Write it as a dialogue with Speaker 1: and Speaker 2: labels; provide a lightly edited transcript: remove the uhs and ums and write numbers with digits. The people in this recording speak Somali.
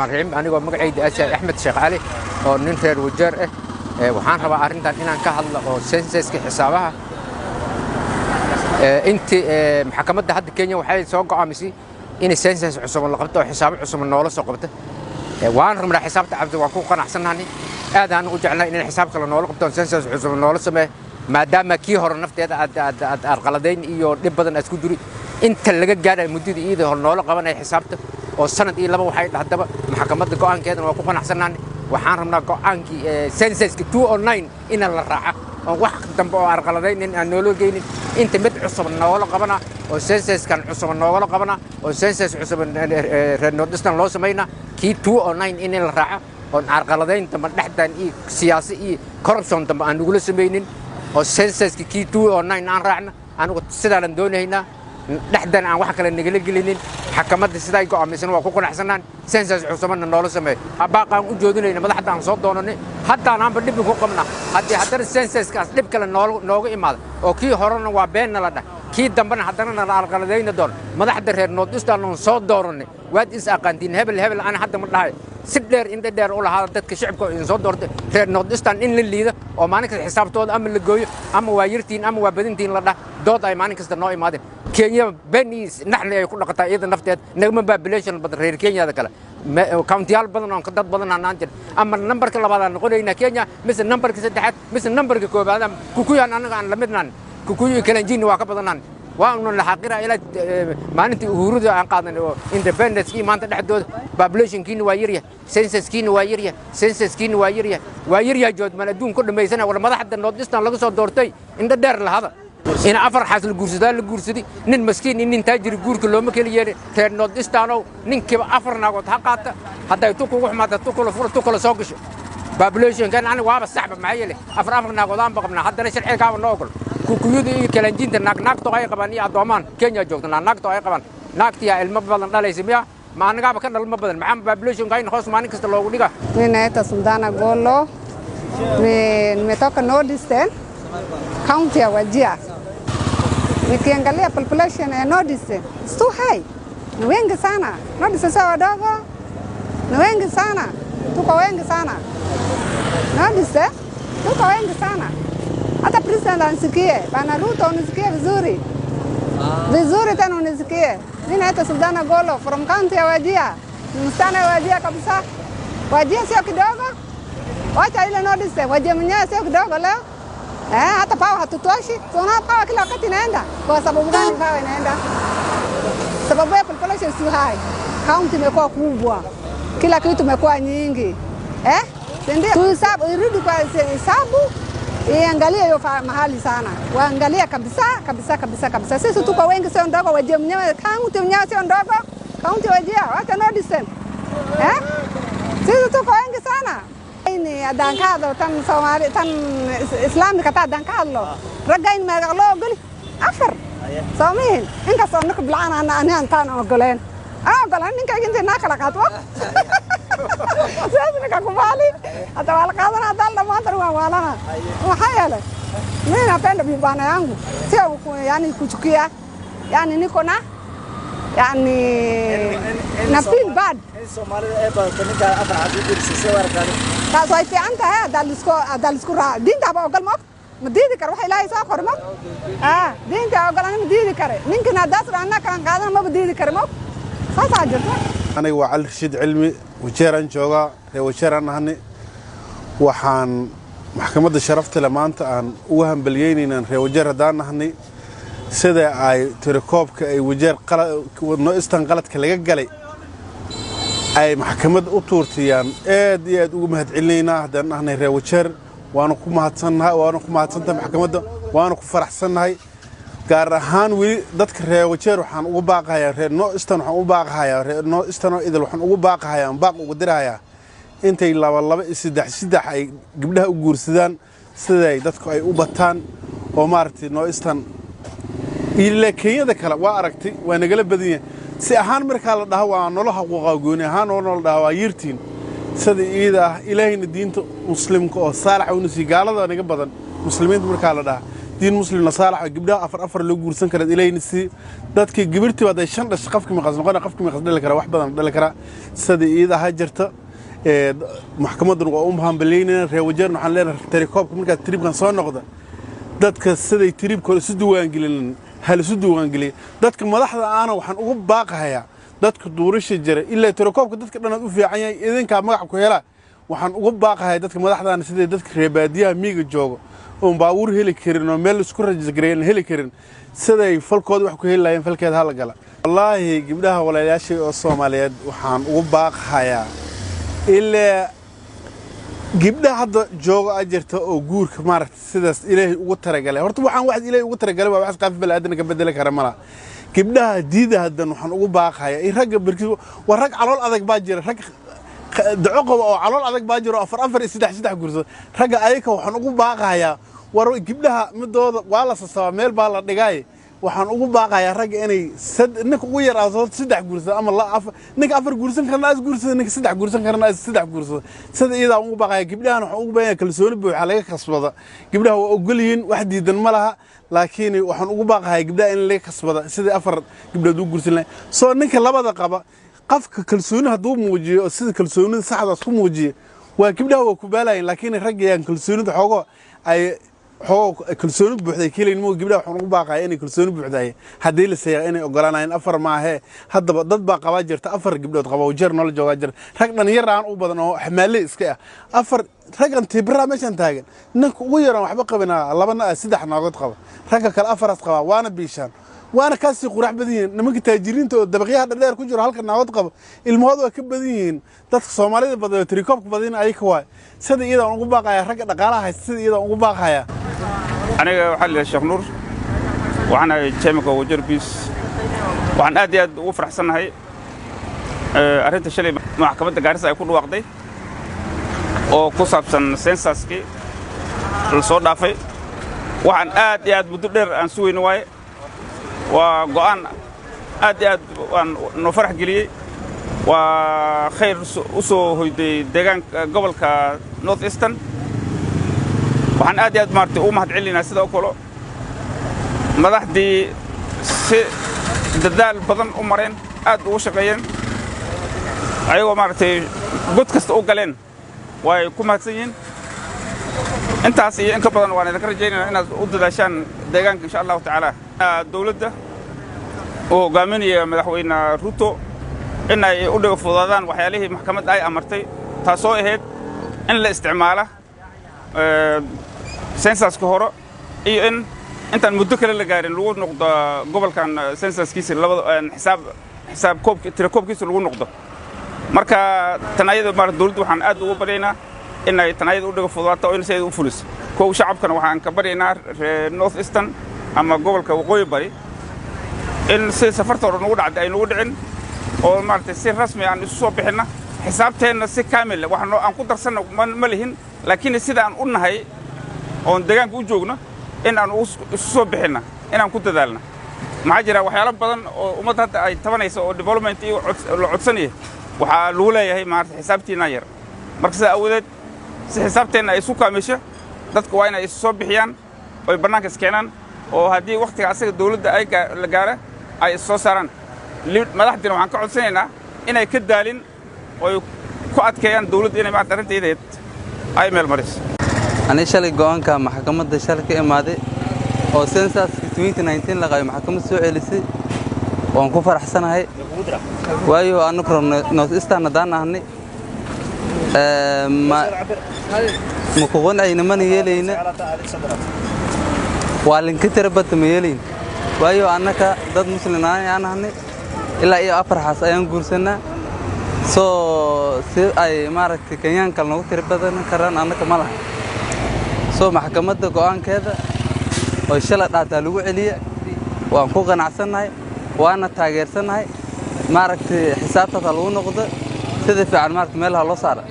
Speaker 1: مرحبا أنا ومقعد أحمد شيخ علي oo nin reer wajeer waxaan rabaa arintan inaan ka hadlo oo census-ka xisaabaha intii maxkamadda hadda Kenya waxay soo go'aamisay in census cusub la qabto oo xisaab cusub noola soo qabto waan rabnaa xisaabta cabdi waan ku qanacsanahay aad aan u jeclahay in xisaab kale noola qabto census cusub noola sameeyo maadaama kii hore nafteeda aad arqaladeyn iyo dhib badan isku jiri inta laga gaaray muddada iyada hor noola qabanay xisaabta oo sanad iyo laba waxay dhahdaba maxkamadda go'aankeeda waa ku qanacsanahay waxaan rabnaa go'aankii census-ka 209 in la raaco oo wax dambe oo arqaladeyn in aan noola geynin inta mid cusub noola qabana oo census-kan cusub noola qabana oo census cusub reer Nordistan loo sameeyna kii 209 in la raaco oo arqaladeyn dambe dhaxdan iyo siyaasi iyo corruption dambe aan ugu sameeynin oo census-ka kii 209 aan raacna anigu sidaan doonaynaa dhaxdan aan wax kale nagala gelinin maxkamadda siday go'aamisan waa ku qanacsanaan census cusubna noola sameey baaqaan u joodinayna madaxda aan soo doonanay hadda aanba dib ku qabna haddana census-kaas dib kale nooga imaado oo kii horena waa been la dhax kii dambana haddana la arqaladeyna doon madaxda reer Nordistan oo soo dooranay waad is aqaantiin hebel aan hadda ma dhahay si dheer in dheer u lahaa dadka shacabka in soo doortay reer Nordistan in la liido oo maalin kasta xisaabtooda ama la gooyo ama waa yartiin ama waa badintiin la dhax dood ay maalin kasta noo imaadeen Kenya benis naxli ay ku dhaqataa iyada nafteed nagama population badan reer Kenya kale county-yaal badan oo dad badan aan jir ama numberka labaad aan noqonayna Kenya mise numberka saddexaad mise numberka koobaad kukuyaan anaga aan la midnaan kukuyu kalanjin waa ka badanaan waa uu la xaqira ila maalintii uhuruda aan qaadanay oo independence-kii maanta dhexdooda population-kiina waa yaryahay census-kiina waa yaryahay census-kiina waa yaryahay jood man adduun ku dhameysana wala madaxda Nordistan laga soo doortay inta dheer lahada in afar xasil guursaday nin maskiin nin taajir guurka looma kala yeerin reer Nordistan oo ninkiiba afar naagood ha qaata haday tu kugu xumaata tu kala furo tu kala soo gasho population kan ani waaba saxba maxay leh afar naagood aan baqabna haddana sharciga noo ogol kukuyada iyo kalanjinta naagto ay qabaan iyo adoomaan Kenya joogtana naagto ay qabaan naagtiya ilmo badan dhalaysa miya ma anaga ka dhalma badan maxaa population kan hoos maalin kasta loogu dhiga
Speaker 2: ninaita Sundana Golo nimetoka Nordistan county ya Wajir nikiangalia population ya Nordistan it's too high ni wengi sana Nordistan sawa wadogo ni wengi sana tuko wengi sana Nordistan tuko wengi sana hata president anisikie bana Ruto unisikie vizuri tena unisikie mimi naitwa Sundana Golo from county ya Wajir mstana ya Wajir kabisa Wajir sio kidogo wacha ile Nordistan Wajir mwenyewe sio kidogo leo hata pawa hatutoshi tunaona pawa kila wakati inaenda kwa sababu gani pawa inaenda sababu ya population si high county imekuwa kubwa kila kitu imekuwa nyingi ndio tuhesabu irudi kwa hesabu iangalie hiyo mahali sana waangalia kabisa sisi tuko wengi sio ndogo Wajir mwenyewe county mwenyewe sio ndogo county Wajir hata Nordistan sisi tuko wengi sana ini adaan ka hadlo tan Soomaali tan Islaamka ta adaan ka hadlo ragayn ma loo gali afar Soomaaliin inka soo naka bilaan aan tan ogoleen ogolaan ninka inta na kala qaadwa saadna ka kumaali hata wala qaadana dal dhamaantan waa waalana waxa yeelay mimi napenda bibana yangu sio yani kuchukia yani niko na yani na feel bad
Speaker 3: Soomaalida ee badan ninka afar hadii dirsiisay warqado
Speaker 2: taas way fiican tahay dalisku raa diinta ba ogal ma diidi karo wax ilaahay soo qormo diinta ogal ma diidi karo ninkana daas raana kan qaadan ma diidi karo ma saasa jirto
Speaker 4: aniga waa Cali Rashid Cilmi wajeeran jooga wajeeran ahni waxaan maxkamadda sharafta leh maanta aan ugu hambalyeynayna wajeer hadaan ahni sida ay tirakoobka ay wajeer Nordistan qaladka laga galay ay maxkamad u tuurtiyaan aad iyo aad ugu mahadcelinayna hadaan ahnay reer wajeer waana ku mahadsantahay maxkamadda waana ku faraxsanahay gaar ahaan wili dadka reer wajeer waxaan ugu baaqayaa reer Nordistan waxaan ugu baaqayaa reer Nordistan oo idil waxaan ugu baaqayaa baaq ugu dirayaa intay laba saddex ay gabdhaha u guursadaan siday dadku ay u bataan oo maartay Nordistan ilaa Kenya kale waa aragtay waa nagala badiyeen si ahaan marka la dhaho waa noloha xuquuqa gooni ahaan oo nolol dhaho waa yirtiin sida Ilaahayna diinta muslimka oo saalax u nasi gaalada naga badan muslimiinta marka la dhaho diin muslimna saalax gabdhaha afar loo guursan kara ilayni dadkii gabirtii waday shan dhash qafkii ma qasnoqona qafkii ma qasdali kara wax badan dhali kara sida iida ha jirta maxkamaddu waa u mahambaleynayna reer wajeer waxaan leenahay tirakoobka marka tiribkan soo noqda dadka siday tiribkooda isu diiwaangelin hal isu diiwaangeliya dadka madaxda aana waxaan ugu baaqahayaa dadka duurisha jira ilaa tirakoobka dadka dhan u fiican yahay idinka magac ku hela waxaan ugu baaqahayaa dadka madaxdaana siday dadka reer baadiyaha miiga joogo oo baabuur heli karin oo meel isku rajisgareeyeen heli karin siday falkooda wax ku heli laayeen falkeeda hal gala wallaahi gabdhaha walaalayaashay oo Soomaaliyeed waxaan ugu baaqahayaa ilaa gabdhaha hadda jooga ajirta oo guurka maaragtay sidaas Ilaahay ugu talagalay horta waxaan wax Ilaahay ugu talagalay waa wax qaaf balaadana ka bedel kara mala gabdhaha diida hadan waxaan ugu baaqayaa rag barkii waa rag calool adag baa jira rag dacqob oo calool adag baa jiro afar saddex gurso rag ayaka waxaan ugu baaqayaa war gabdhaha midooda waa la sasaba meel baa la dhigay waxaan ugu baaqayaa rag inay ninka ugu yar ah saddex gurso ama la ninka afar gursan karna as gurso ninka saddex gursan karna as saddex gurso sida iyada ugu baaqayaa gabdhahan waxaan ugu baahan kalsooni buuxa laga kasbada gabdhaha waa ogol yihiin wax diidan ma laha laakiin waxaan ugu baaqayaa gabdhaha in laga kasbada sida afar gabdhood u gursan lahayn soo ninka labada qaba qafka kalsooni haduu muujiyo sida kalsoonida saxda isku muujiyo waa gabdhaha waa ku baalayeen laakiin ragayaan kalsoonida xogo ay kalsooni buuxday keenin moo gabdhaha waxaan ugu baaqayaa inay kalsooni buuxday hadii la sayaa inay ogolaanayeen afar maahe hadaba dad baa qaba jirta afar gabdhood qaba oo jeer nolol jooga jir rag dhalinyaraan u badan oo xamaale iska ah afar ragan tibra meeshan taagan ninka ugu yaraan waxba qabina labana saddex naagood qaba ragga kale afaras qaba waana biishan وانا كاسي قرح بدين نمك تاجرين تو دبقيها دلير كجر هالك نعود قب الموضوع كبدين تدخل الصوماليين بدو تريكوب بدين أي كواي سد إذا نقول يا رجع دقالة هاي سد إذا نقول باقي
Speaker 5: أنا حل الشيخ نور وأنا شامك وجر بيس وأنا أدي وفرح سنة هاي أريد الشيء محكمة جارسة يكون وقتي أو كوساب سن سنساسكي الصوت دافع وأنا أدي بدر أنسوي نواي وقان أدي نفرح جلي وخير أسو هيدي دجان قبل كنورث إيسترن وحن أدي مارتي وما هتعلينا سيدا وكله مدح دي ددال بدن أمرين أد وشقيين أيوة مارتي قد كست أوجلين ويكون هتسين أنت هسي إنك بدن وانا ذكر جينا أنا أود عشان دجان إن شاء الله تعالى الدولة ده وقامني مدحوينا روتو إن يقولوا فضادان وحياليه محكمة أي أمرتي تاسوي هيد إن الاستعماله سنساس كهرة إيه إن أنت المدكر اللي قارن لو نقطة قبل كان سنساس كيس اللي حساب كوب تركوب كيس لو نقطة مركا تنايد مار دولد وحن أد وبرينا إن تنايد ودق فضات وإن سيد وفلوس كو شعب كان وحن كبرينا نورث إيسترن أما قبل كوقوي بري إن سفرت ورنود عد أي نود عن أو مارت سير رسمي عن الصوب حنا حسابتين سي كامل وحنا أن قدر سنة ملهن لكن السيدة أن قلنا هاي أن دجان كوجوجنا إن أن الصوب حنا إن أن كنت ذلنا معجرة وحياة بدن ومتى أي تبني سو ديفلوبمنت العدسنية وحلولا هي مارت حسابتي ناير مركز أولاد حسابتين أي سوكا مشى دتك وين أي الصوب حيان أو برنامج سكانان وهذه وقت عصير الدولة أي لجارة أي الصوصران اللي مدحدنا وعن كل سنة إن يكدالين ويقعد كيان دولة إن ما تعرفت إيدت أي مال مريض.
Speaker 6: أنا شالي جوان كمحكمة شالي كإمادة أو سنساس 2019 لقى محكمة سويلسي وأنكو فرح سنة هاي وأيو أنا كرم نورث إيسترن دانا هني ما مكون أي نماني يلينا وعلى كتير بتميلين وأيو أنا كدد مسلمين أنا هني إلا إيه أفرح أيام جورسنا أي مارك كيان كلنا كتير بدنا كران أنا كماله محكمة قوان كذا وشلت عتالو عليا وأنكو قناعسناي وأنا تاجرسناي مارك حسابته طلعوا نقطة تدفع على مارك مالها الله صار